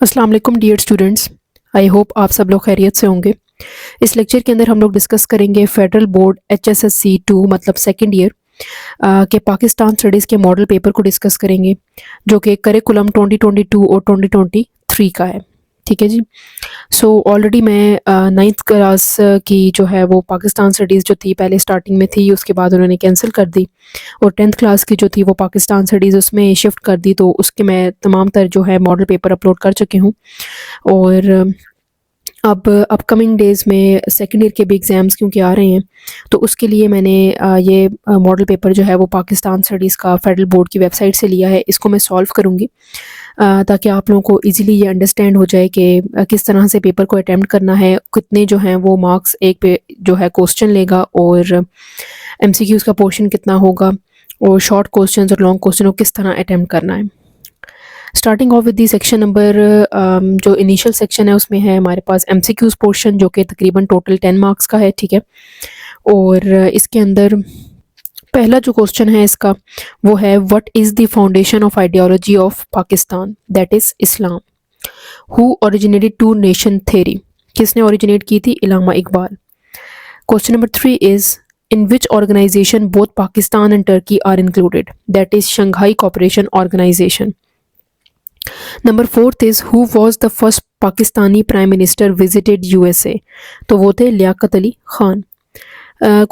अस्सलाम वालेकुम dear students. I hope आप सब लोग खैरियत से होंगे। इस लेक्चर के अंदर हम लोग डिस्कस करेंगे फेडरल बोर्ड HSSC 2 मतलब सेकंड ईयर के पाकिस्तान स्टडीज़ के मॉडल पेपर को डिस्कस करेंगे, जो कि करिकुलम 2022 और 2023 का है। ठीक है जी। सो ऑलरेडी मैं नाइन्थ क्लास की जो है वो पाकिस्तान स्टडीज़ जो थी पहले स्टार्टिंग में थी, उसके बाद उन्होंने कैंसिल कर दी, और 10th क्लास की जो थी वो पाकिस्तान स्टडीज़ उसमें शिफ्ट कर दी। तो उसके मैं तमाम तर जो है मॉडल पेपर अपलोड कर चुकी हूँ। और अब अपकमिंग डेज़ में सेकेंड ईयर के भी एग्ज़ाम्स क्योंकि आ रहे हैं, तो उसके लिए मैंने ये मॉडल पेपर जो है वो पाकिस्तान स्टडीज़ का फेडरल बोर्ड की वेबसाइट से लिया है। इसको मैं सॉल्व करूँगी ताकि आप लोगों को इजीली ये अंडरस्टैंड हो जाए कि किस तरह से पेपर को अटेम्प्ट करना है, कितने जो हैं वो मार्क्स एक पे जो है क्वेश्चन लेगा, और MCQs का पोर्शन कितना होगा, और शॉर्ट क्वेश्चंस और लॉन्ग क्वेश्चन को किस तरह अटेम्प्ट करना है। Starting of with the section number जो इनिशियल सेक्शन है उसमें है हमारे पास MCQs पोर्शन, जो कि तकरीबन टोटल 10 मार्क्स का है। ठीक है। और इसके अंदर पहला जो क्वेश्चन है इसका वो है, what is the foundation of ideology of Pakistan, that is Islam. Who originated two nation theory, किसने ओरिजिनेट की थी? Allama Iqbal. Question number 3 is, in which organization both Pakistan and Turkey are included, that is Shanghai Cooperation Organization. Number 4 is, who was the first Pakistani Prime Minister visited USA, तो वो थे Liaquat Ali Khan.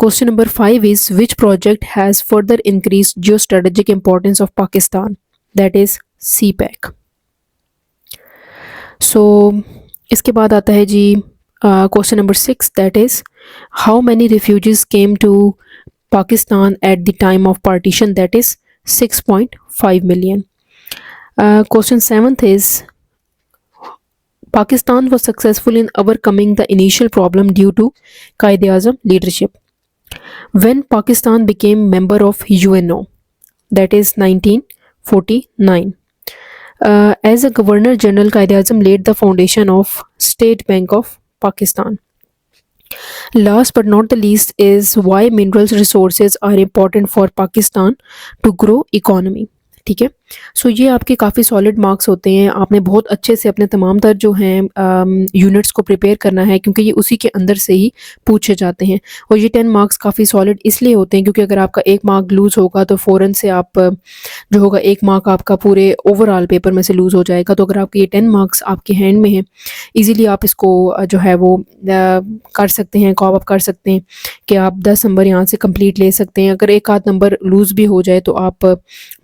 Question number 5 is, which project has further increased geostrategic importance of Pakistan, that is CPEC. So इसके बाद आता है जी question number 6, that is, how many refugees came to Pakistan at the time of partition, that is 6.5 million. Question 7th is, Pakistan was successful in overcoming the initial problem due to Quaid-e-Azam leadership. When Pakistan became member of UNO, that is 1949. As a Governor General, Quaid-e-Azam laid the foundation of State Bank of Pakistan. Last but not the least is, why minerals resources are important for Pakistan to grow economy. ठीक है। सो ये आपके काफ़ी solid marks होते हैं। आपने बहुत अच्छे से अपने तमाम तर जो हैं यूनिट्स को प्रिपेयर करना है, क्योंकि ये उसी के अंदर से ही पूछे जाते हैं। और ये 10 मार्क्स काफ़ी सॉलिड इसलिए होते हैं क्योंकि अगर आपका एक मार्क लूज़ होगा तो फ़ौरन से आप जो होगा एक मार्क आपका पूरे ओवरऑल पेपर में से लूज़ हो जाएगा। तो अगर आपके ये 10 मार्क्स आपके हैंड में हैं, ईज़िली आप इसको जो है वो कर सकते हैं, कॉप अप कर सकते हैं कि आप 10 नंबर यहाँ से कंप्लीट ले सकते हैं। अगर एक आध नंबर लूज़ भी हो जाए तो आप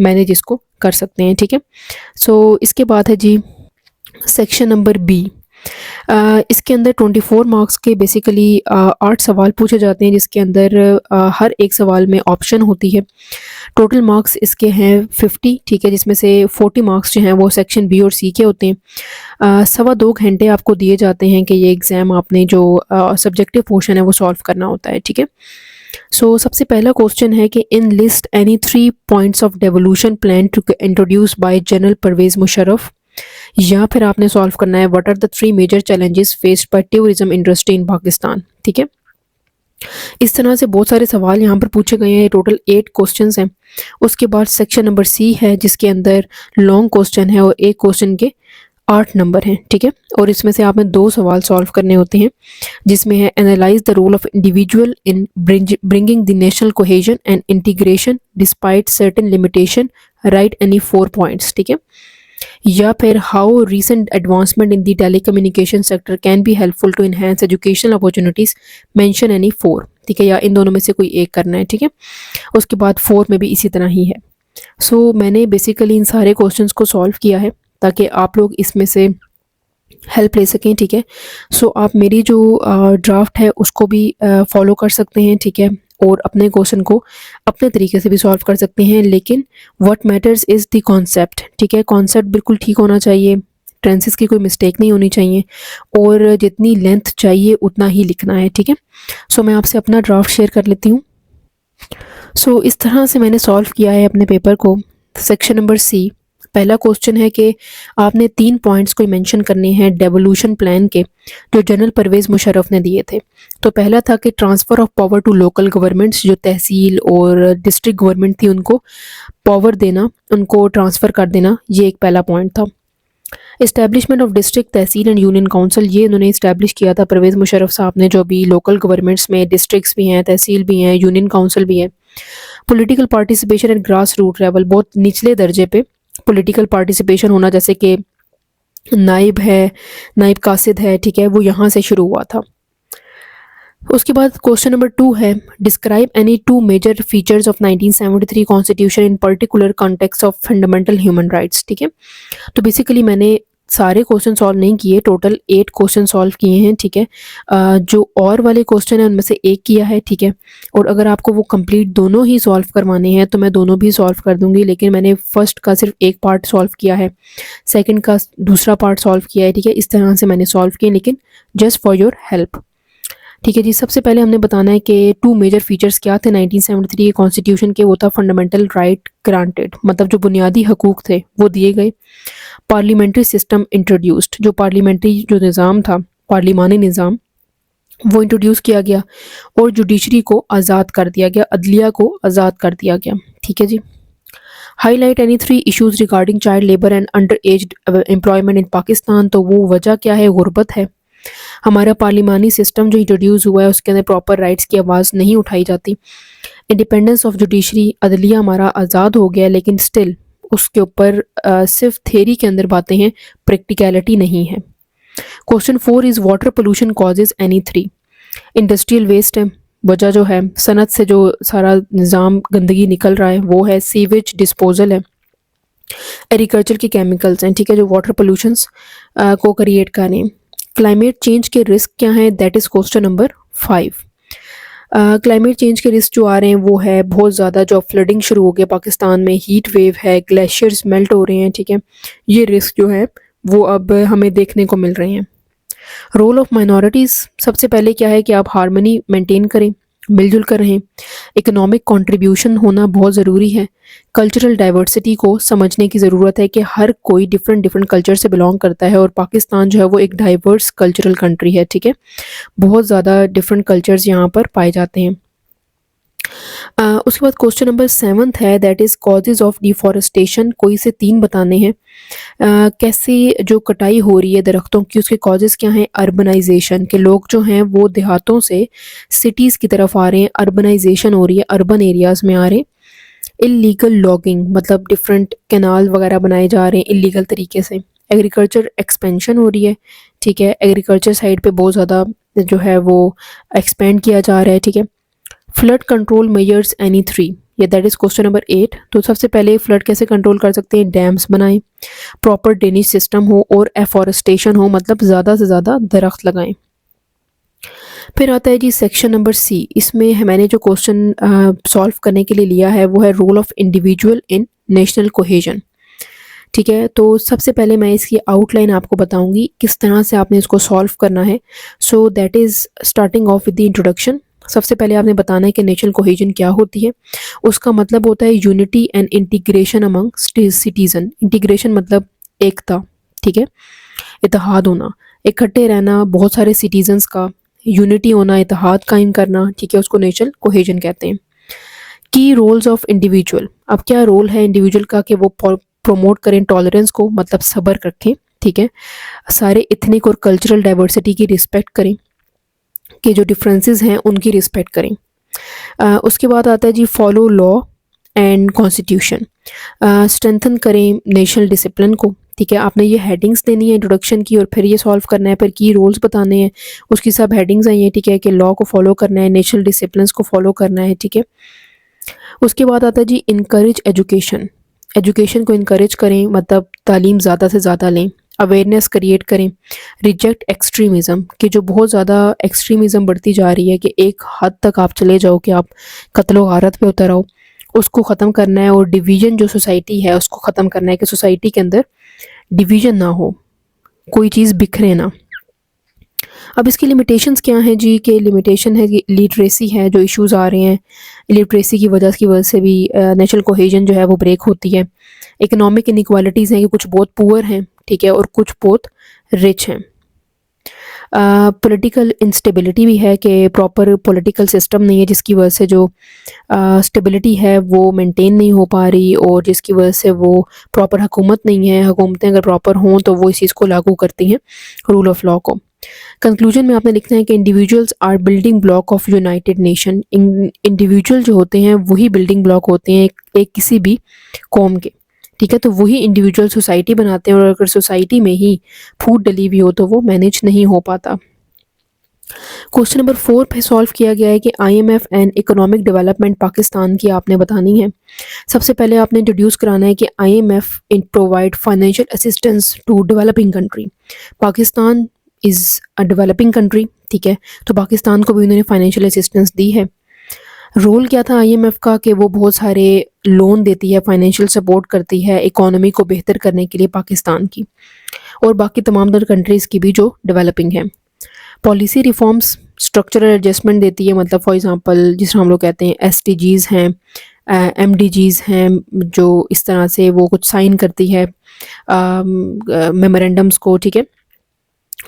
मैनेज इसको कर सकते हैं। ठीक है। सो इसके बाद है जी सेक्शन नंबर B। इसके अंदर 24 मार्क्स के बेसिकली 8 सवाल पूछे जाते हैं, जिसके अंदर हर एक सवाल में ऑप्शन होती है। टोटल मार्क्स इसके हैं 50। ठीक है, जिसमें से 40 मार्क्स जो हैं वो सेक्शन B और C के होते हैं। 2.25 घंटे आपको दिए जाते हैं कि ये एग्ज़ाम आपने जो सब्जेक्टिव पोर्शन है वो सॉल्व करना होता है। ठीक है। सो सबसे पहला क्वेश्चन है कि इन list any 3 points of devolution plan to introduce by General Pervez Musharraf, या फिर आपने सॉल्व करना है, what are the 3 major challenges faced by tourism industry in Pakistan. ठीक है। इस तरह से बहुत सारे सवाल यहाँ पर पूछे गए हैं। टोटल 8 क्वेश्चंस हैं। उसके बाद सेक्शन नंबर C है, जिसके अंदर लॉन्ग क्वेश्चन है और एक क्वेश्चन के 8 नंबर हैं। ठीक है। और इसमें से आपने 2 सवाल सॉल्व करने होते हैं, जिसमें है, analyse the role of individual in bringing the national cohesion and integration despite certain limitation, write any 4 points. ठीक है। या फिर how recent advancement in the telecommunication sector can be helpful to enhance educational opportunities, mention any 4। ठीक है। या इन दोनों में से कोई एक करना है। ठीक है। उसके बाद 4 में भी इसी तरह ही है। सो मैंने बेसिकली इन सारे क्वेश्चंस को सॉल्व किया है ताकि आप लोग इसमें से हेल्प ले सकें। ठीक है। सो आप मेरी जो ड्राफ्ट है उसको भी फॉलो कर सकते हैं। ठीक है। और अपने क्वेश्चन को अपने तरीके से भी सॉल्व कर सकते हैं, लेकिन what matters is the concept. ठीक है। कॉन्सेप्ट बिल्कुल ठीक होना चाहिए, टेंसेस की कोई मिस्टेक नहीं होनी चाहिए, और जितनी लेंथ चाहिए उतना ही लिखना है। ठीक है। सो मैं आपसे अपना ड्राफ्ट शेयर कर लेती हूँ। सो इस तरह से मैंने सॉल्व किया है अपने पेपर को। सेक्शन नंबर C, पहला क्वेश्चन है कि आपने 3 पॉइंट्स को मेंशन करने हैं डेवोल्यूशन प्लान के, जो जनरल परवेज़ मुशर्रफ ने दिए थे। तो पहला था कि transfer of power to local governments, जो तहसील और डिस्ट्रिक्ट गवर्नमेंट थी उनको पावर देना, उनको ट्रांसफ़र कर देना, ये एक पहला पॉइंट था। Establishment of district tehsil and union council, ये इन्होंने इस्टेब्लिश किया था परवेज़ मुशर्रफ साहब ने, जो भी लोकल गवर्नमेंट्स में डिस्ट्रिक्ट्स भी हैं, तहसील भी हैं, यूनियन काउंसिल भी है। Political participation and grass root level, बहुत निचले दर्जे पे पॉलिटिकल पार्टिसिपेशन होना, जैसे कि नाइब है, नाइब कासिद है, ठीक है, वो यहाँ से शुरू हुआ था। उसके बाद क्वेश्चन नंबर 2 है, describe any two major features of 1973 constitution in particular context of fundamental human rights, ठीक है। तो बेसिकली मैंने सारे क्वेश्चन सॉल्व नहीं किए, टोटल 8 क्वेश्चन सॉल्व किए हैं, ठीक है। जो और वाले क्वेश्चन हैं उनमें से एक किया है, ठीक है। और अगर आपको वो कंप्लीट दोनों ही सॉल्व करवाने हैं तो मैं दोनों भी सॉल्व कर दूंगी, लेकिन मैंने फर्स्ट का सिर्फ एक पार्ट सॉल्व किया है, सेकंड का दूसरा पार्ट सॉल्व किया है, ठीक है। इस तरह से मैंने सॉल्व किए, लेकिन जस्ट फॉर योर हेल्प, ठीक है जी। सबसे पहले हमने बताना है कि 2 मेजर फीचर्स क्या थे 1973 के कॉन्स्टिट्यूशन के। वो था फंडामेंटल राइट ग्रांटेड, मतलब जो बुनियादी हकूक थे वो दिए गए। पार्लियामेंट्री सिस्टम इंट्रोड्यूस्ड, जो पार्लियामेंट्री जो निज़ाम था, पार्लिमानी निज़ाम, वो इंट्रोड्यूस किया गया। और जुडिशरी को आज़ाद कर दिया गया, अदलिया को आज़ाद कर दिया गया, ठीक है जी। Highlight any 3 issues regarding child labour and under age employment in Pakistan, तो वो वजह क्या है, गुर्बत है। हमारा पार्लिमानी सिस्टम जो इंट्रोड्यूस हुआ है उसके अंदर प्रॉपर राइट्स की आवाज़ नहीं उठाई जाती। इंडिपेंडेंस ऑफ जुडिशरी, अदलिया हमारा आज़ाद हो गया, लेकिन स्टिल उसके ऊपर सिर्फ थेरी के अंदर बातें हैं, प्रैक्टिकलिटी नहीं है। Question 4 is water pollution causes any 3। Industrial waste है, वजह जो है सनत से जो सारा निज़ाम गंदगी निकल रहा है वो है। सीवेज डिस्पोजल है। एग्रीकल्चर के केमिकल्स हैं, ठीक है, जो वाटर पोल्यूशंस को क्रिएट कर रहे हैं। क्लाइमेट चेंज के रिस्क क्या हैं, that is question number 5। Climate change के रिस्क जो आ रहे हैं वो है बहुत ज़्यादा, जो फ्लडिंग शुरू हो गया पाकिस्तान में, हीट वेव है, ग्लेशियर्स मेल्ट हो रहे हैं, ठीक है। ये रिस्क जो है वो अब हमें देखने को मिल रहे हैं। रोल ऑफ माइनॉरिटीज़, सबसे पहले क्या है कि आप हार्मनी मेंटेन करें, मिलजुल कर रहें। इकोनॉमिक कंट्रीब्यूशन होना बहुत ज़रूरी है। कल्चरल डाइवर्सिटी को समझने की ज़रूरत है कि हर कोई डिफरेंट कल्चर से बिलोंग करता है, और पाकिस्तान जो है वो एक डाइवर्स कल्चरल कंट्री है, ठीक है। बहुत ज़्यादा डिफरेंट कल्चर्स यहाँ पर पाए जाते हैं। उसके बाद क्वेश्चन नंबर 7 है, that is causes of deforestation, कोई से 3 बताने हैं। कैसे जो कटाई हो रही है दरख्तों की, उसके कॉजेज़ क्या हैं। अर्बनाइजेशन, के लोग जो हैं वो देहातों से सिटीज़ की तरफ आ रहे हैं, अर्बनाइजेशन हो रही है, अर्बन एरियाज़ में आ रहे हैं। इलीगल लॉगिंग, मतलब डिफरेंट कैनाल वगैरह बनाए जा रहे हैं इलीगल तरीके से। एग्रीकल्चर एक्सपेंशन हो रही है, ठीक है, एग्रीकल्चर साइड पे बहुत ज़्यादा जो है वो एक्सपेंड किया जा रहा है, ठीक है। फ्लड कंट्रोल मेजर्स एनी 3, ये दैट इज़ क्वेश्चन नंबर 8। तो सबसे पहले फ्लड कैसे कंट्रोल कर सकते हैं, डैम्स बनाएं, प्रॉपर ड्रेनेज सिस्टम हो और एफॉरेस्टेशन हो, मतलब ज़्यादा से ज़्यादा दरख्त लगाएं। फिर आता है जी सेक्शन नंबर सी। इसमें मैंने जो क्वेश्चन सॉल्व करने के लिए लिया है वो है role of individual in national cohesion, ठीक है। तो सबसे पहले मैं इसकी आउटलाइन आपको बताऊंगी किस तरह से आपने इसको सॉल्व करना है। So that is starting of with the introduction. सबसे पहले आपने बताना है कि नेशनल कोहेजन क्या होती है। उसका मतलब होता है unity and integration among citizen. Integration मतलब एकता, ठीक है, इत्तेहाद होना, इकट्ठे रहना बहुत सारे सिटीजन्स का, यूनिटी होना, इत्तेहाद कायम करना, ठीक है, उसको नेशनल कोहेजन कहते हैं। की रोल्स ऑफ इंडिविजुअल, अब क्या रोल है इंडिविजुअल का कि वो प्रमोट करें टॉलरेंस को, मतलब सब्र रखें, ठीक है, सारे इथनिक और कल्चरल डाइवर्सिटी की रिस्पेक्ट करें, कि जो डिफरेंसेस हैं उनकी रिस्पेक्ट करें। उसके बाद आता है जी follow law and constitution, strengthen करें नेशनल डिसिप्लिन को, ठीक है। आपने ये हेडिंग्स देनी है इंट्रोडक्शन की और फिर ये सॉल्व करना है, फिर की रोल्स बताने हैं, उसकी सब हेडिंग्स हैं ये, ठीक है, कि लॉ को फॉलो करना है, नेशनल डिसिप्लिन को फॉलो करना है, ठीक है। उसके बाद आता है जी इनकरेज एजुकेशन, एजुकेशन को इनकरेज करें, मतलब तालीम ज़्यादा से ज़्यादा लें, अवेयरनेस क्रिएट करें। रिजेक्ट एक्सट्रीमिज़म, कि जो बहुत ज़्यादा एक्सट्रीमिज़म बढ़ती जा रही है कि एक हद तक आप चले जाओ कि आप कत्लो गारत पे उतर आओ, उसको ख़त्म करना है। और डिवीज़न जो सोसाइटी है उसको ख़त्म करना है, कि सोसाइटी के अंदर डिवीज़न ना हो, कोई चीज़ बिखरे ना। अब इसकी लिमिटेशंस क्या हैं जी, कि लिमिटेशन है कि लिटरेसी है, जो इश्यूज़ आ रहे हैं लिटरेसी की वजह से भी नेशनल कोहेजन जो है वो ब्रेक होती है। इकोनॉमिक इनइक्वालिटीज़ हैं कि कुछ बहुत पुअर हैं, ठीक है, और कुछ बहुत रिच हैं। पॉलिटिकल इंस्टेबिलिटी भी है कि प्रॉपर पॉलिटिकल सिस्टम नहीं है, जिसकी वजह से जो स्टेबिलिटी है वो मेंटेन नहीं हो पा रही, और जिसकी वजह से वो प्रॉपर हुकूमत नहीं है। हुकूमतें अगर प्रॉपर हों तो वो इस चीज़ को लागू करती हैं, रूल ऑफ लॉ को। कंक्लूजन में आपने लिखना है कि individuals are building block of United Nation. Individual जो होते हैं वही बिल्डिंग ब्लॉक होते हैं एक किसी भी कौम के, ठीक है। तो वही इंडिविजुअल सोसाइटी बनाते हैं, और अगर सोसाइटी में ही फूट डली हुई हो तो वो मैनेज नहीं हो पाता। क्वेश्चन नंबर 4 पे सॉल्व किया गया है कि IMF and economic development Pakistan की आपने बतानी है। सबसे पहले आपने इंट्रोड्यूस कराना है कि IMF provide financial assistance to developing country. Pakistan is a developing country, ठीक है, तो पाकिस्तान को भी उन्होंने फाइनेंशियल असिस्टेंस दी है। रोल क्या था IMF का कि वो बहुत सारे लोन देती है, फाइनेंशियल सपोर्ट करती है इकोनॉमी को बेहतर करने के लिए पाकिस्तान की, और बाकी तमाम तर कंट्रीज़ की भी जो डेवलपिंग है। पॉलिसी रिफॉर्म्स, स्ट्रक्चरल एडजस्टमेंट देती है, मतलब फॉर एग्जांपल जिस हम लोग कहते हैं SDGs हैं, MDGs हैं, जो इस तरह से वो कुछ साइन करती है मेमोरेंडम्स को, ठीक है।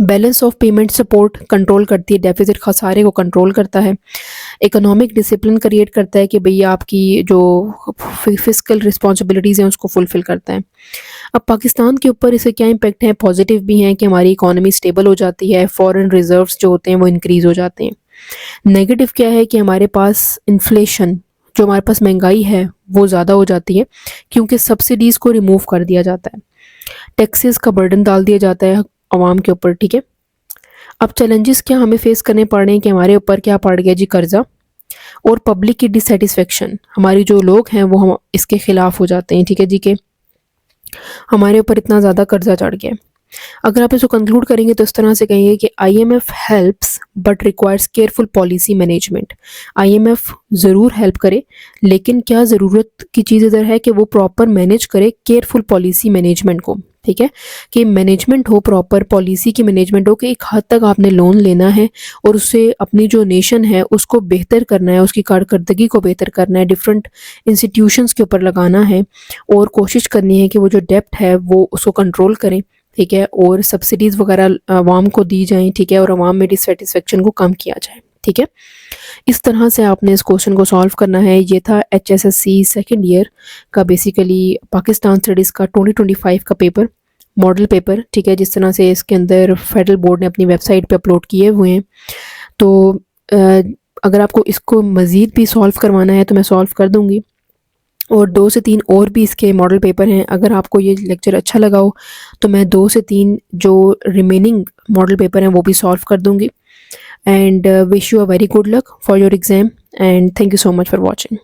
Balance of payment support control करती है, डेफिसिट खसारे को कंट्रोल करता है। इकोनॉमिक डिसिप्लिन क्रिएट करता है कि भैया आपकी जो फिजिकल रिस्पॉन्सिबिलिटीज़ हैं उसको फुलफ़िल करता है। अब पाकिस्तान के ऊपर इससे क्या इम्पेक्ट है, पॉजिटिव भी हैं कि हमारी इकोनॉमी स्टेबल हो जाती है, फॉरेन रिजर्व्स जो होते हैं वो इंक्रीज़ हो जाते हैं। नेगेटिव क्या है कि हमारे पास इन्फ्लेशन, जो हमारे पास महंगाई है वो ज़्यादा हो जाती है, क्योंकि सब्सिडीज़ को रिमूव कर दिया जाता है, टैक्सेस का बर्डन डाल दिया जाता है आवाम के ऊपर, ठीक है। अब चैलेंजेस क्या हमें फेस करने पड़ रहे हैं कि हमारे ऊपर क्या पड़ गया जी, कर्जा और पब्लिक की डिससेटिस्फेक्शन। हमारी जो लोग हैं वो हम इसके खिलाफ हो जाते हैं, ठीक है जी, के हमारे ऊपर इतना ज़्यादा कर्जा चढ़ गया। अगर आप इसको कंक्लूड करेंगे तो इस तरह से कहेंगे कि IMF helps but requires careful policy management. IMF ज़रूर हेल्प करे, लेकिन क्या ज़रूरत की चीज़ इधर है कि वो प्रॉपर मैनेज करे केयरफुल पॉलिसी मैनेजमेंट को, ठीक है, कि मैनेजमेंट हो, प्रॉपर पॉलिसी की मैनेजमेंट हो कि एक हद तक आपने लोन लेना है और उससे अपनी जो नेशन है उसको बेहतर करना है, उसकी कारकर्दगी को बेहतर करना है, डिफरेंट इंस्टीट्यूशंस के ऊपर लगाना है, और कोशिश करनी है कि वो जो डेप्ट है वो उसको कंट्रोल करें, ठीक है, और सब्सिडीज़ वगैरह आवाम को दी जाएँ, ठीक है, और आवाम में डिससेटिस्फेक्शन को कम किया जाए, ठीक है। इस तरह से आपने इस क्वेश्चन को सॉल्व करना है। ये था HSSC सेकेंड ईयर का बेसिकली पाकिस्तान स्टडीज़ का 2025 का पेपर, मॉडल पेपर, ठीक है, जिस तरह से इसके अंदर फेडरल बोर्ड ने अपनी वेबसाइट पे अपलोड किए हुए हैं। तो अगर आपको इसको मज़ीद भी सॉल्व करवाना है तो मैं सॉल्व कर दूँगी, और 2 से 3 और भी इसके मॉडल पेपर हैं। अगर आपको ये लेक्चर अच्छा लगा हो तो मैं 2 से 3 जो रिमेनिंग मॉडल पेपर हैं वो भी सॉल्व कर दूँगी। And wish you a very good luck for your exam, and thank you so much for watching.